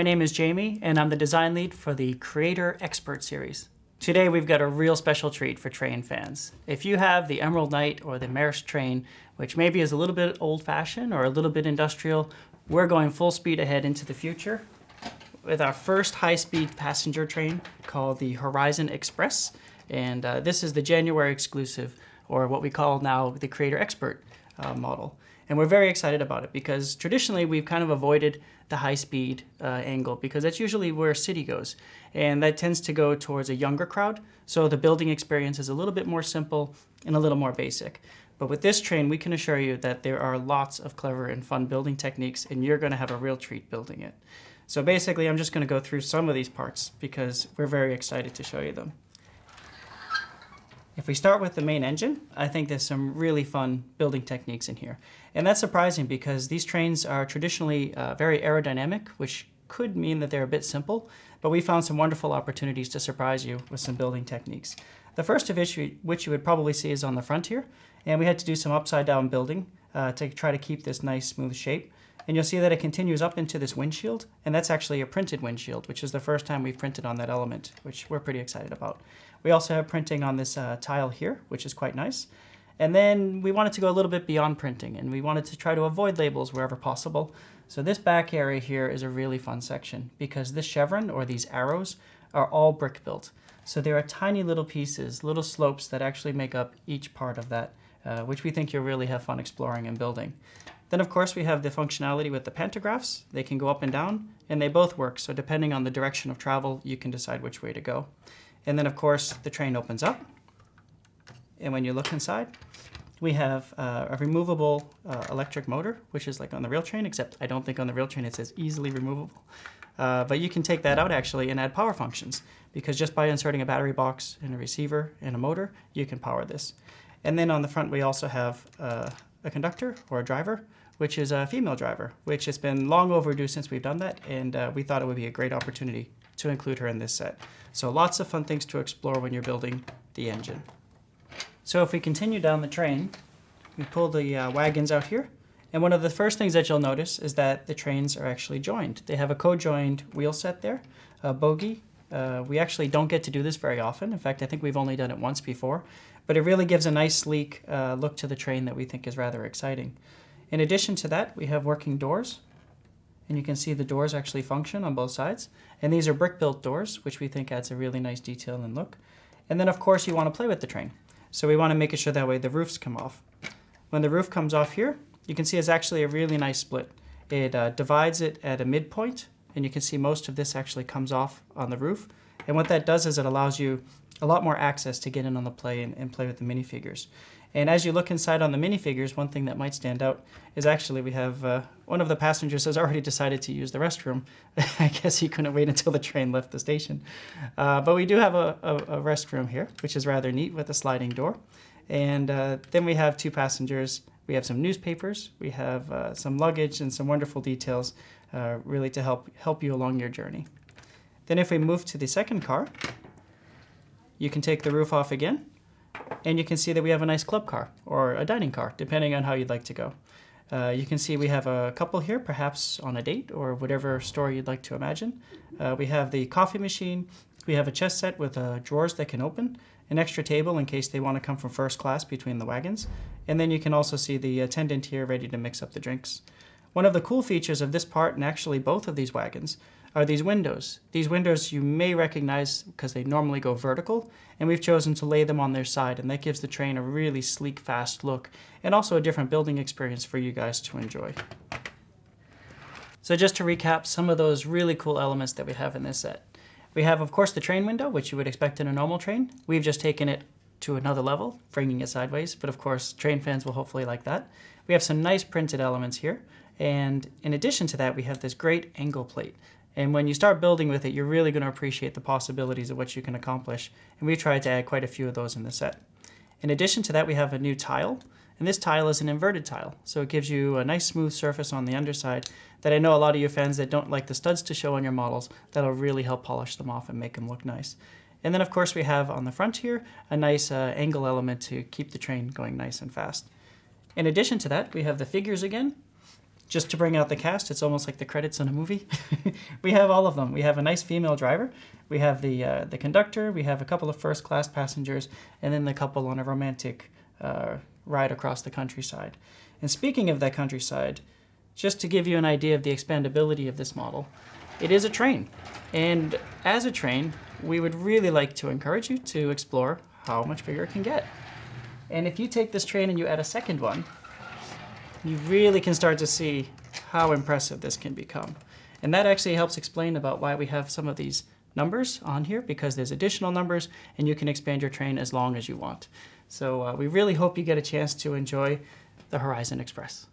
My name is Jamie, and I'm the design lead for the Creator Expert Series. Today we've got a real special treat for train fans. If you have the Emerald Knight or the Maersk train, which maybe is a little bit old-fashioned or a little bit industrial, we're going full speed ahead into the future with our first high-speed passenger train called the Horizon Express. And this is the January exclusive, or what we call now the Creator Expert model. And we're very excited about it because traditionally we've kind of avoided the high-speed angle because that's usually where city goes. And that tends to go towards a younger crowd. So the building experience is a little bit more simple and a little more basic. But with this train, we can assure you that there are lots of clever and fun building techniques, and you're going to have a real treat building it. So basically, I'm just going to go through some of these parts because we're very excited to show you them. If we start with the main engine, I think there's some really fun building techniques in here. And that's surprising because these trains are traditionally very aerodynamic, which could mean that they're a bit simple, but we found some wonderful opportunities to surprise you with some building techniques. The first of which you would probably see is on the front here, and we had to do some upside down building to try to keep this nice smooth shape. And you'll see that it continues up into this windshield, and that's actually a printed windshield, which is the first time we've printed on that element, which we're pretty excited about. We also have printing on this tile here, which is quite nice. And then we wanted to go a little bit beyond printing, and we wanted to try to avoid labels wherever possible. So this back area here is a really fun section because this chevron, or these arrows, are all brick built. So there are tiny little pieces, little slopes that actually make up each part of that, which we think you'll really have fun exploring and building. Then of course we have the functionality with the pantographs. They can go up and down, and they both work. So depending on the direction of travel, you can decide which way to go. And then of course the train opens up. And when you look inside, we have a removable electric motor, which is like on the rail train, except I don't think on the rail train it says easily removable. But you can take that out actually and add power functions, because just by inserting a battery box and a receiver and a motor, you can power this. And then on the front we also have a conductor or a driver, which is a female driver, which has been long overdue since we've done that, and we thought it would be a great opportunity to include her in this set. So lots of fun things to explore when you're building the engine. So if we continue down the train, we pull the wagons out here, and one of the first things that you'll notice is that the trains are actually joined. They have a co-joined wheel set there, a bogie. We actually don't get to do this very often. In fact, I think we've only done it once before, but it really gives a nice sleek look to the train that we think is rather exciting. In addition to that, we have working doors, and you can see the doors actually function on both sides. And these are brick-built doors, which we think adds a really nice detail and look. And then of course you want to play with the train. So we want to make sure that way the roofs come off. When the roof comes off here, you can see it's actually a really nice split. It divides it at a midpoint, and you can see most of this actually comes off on the roof. And what that does is it allows you a lot more access to get in on the play and play with the minifigures. And as you look inside on the minifigures, one thing that might stand out is actually we have one of the passengers has already decided to use the restroom. I guess he couldn't wait until the train left the station. But we do have a restroom here, which is rather neat with a sliding door. And then we have two passengers. We have some newspapers. We have some luggage and some wonderful details really to help you along your journey. Then if we move to the second car, you can take the roof off again. And you can see that we have a nice club car or a dining car, depending on how you'd like to go. You can see we have a couple here, perhaps on a date or whatever story you'd like to imagine. We have the coffee machine. We have a chest set with drawers that can open, an extra table in case they want to come from first class between the wagons. And then you can also see the attendant here ready to mix up the drinks. One of the cool features of this part, and actually both of these wagons, are these windows. These windows you may recognize because they normally go vertical, and we've chosen to lay them on their side, and that gives the train a really sleek, fast look, and also a different building experience for you guys to enjoy. So just to recap some of those really cool elements that we have in this set. We have, of course, the train window, which you would expect in a normal train. We've just taken it to another level, bringing it sideways, but of course, train fans will hopefully like that. We have some nice printed elements here, and in addition to that, we have this great angle plate. And when you start building with it, you're really going to appreciate the possibilities of what you can accomplish. And we've tried to add quite a few of those in the set. In addition to that, we have a new tile. And this tile is an inverted tile. So it gives you a nice smooth surface on the underside that I know a lot of you fans that don't like the studs to show on your models, that'll really help polish them off and make them look nice. And then of course we have on the front here a nice angle element to keep the train going nice and fast. In addition to that, we have the figures again. just to bring out the cast, it's almost like the credits in a movie. We have all of them. We have a nice female driver. We have the conductor. We have a couple of first-class passengers, and then the couple on a romantic ride across the countryside. And speaking of that countryside, just to give you an idea of the expandability of this model, it is a train. And as a train, we would really like to encourage you to explore how much bigger it can get. And if you take this train and you add a second one, you really can start to see how impressive this can become. And that actually helps explain about why we have some of these numbers on here, because there's additional numbers and you can expand your train as long as you want. So we really hope you get a chance to enjoy the Horizon Express.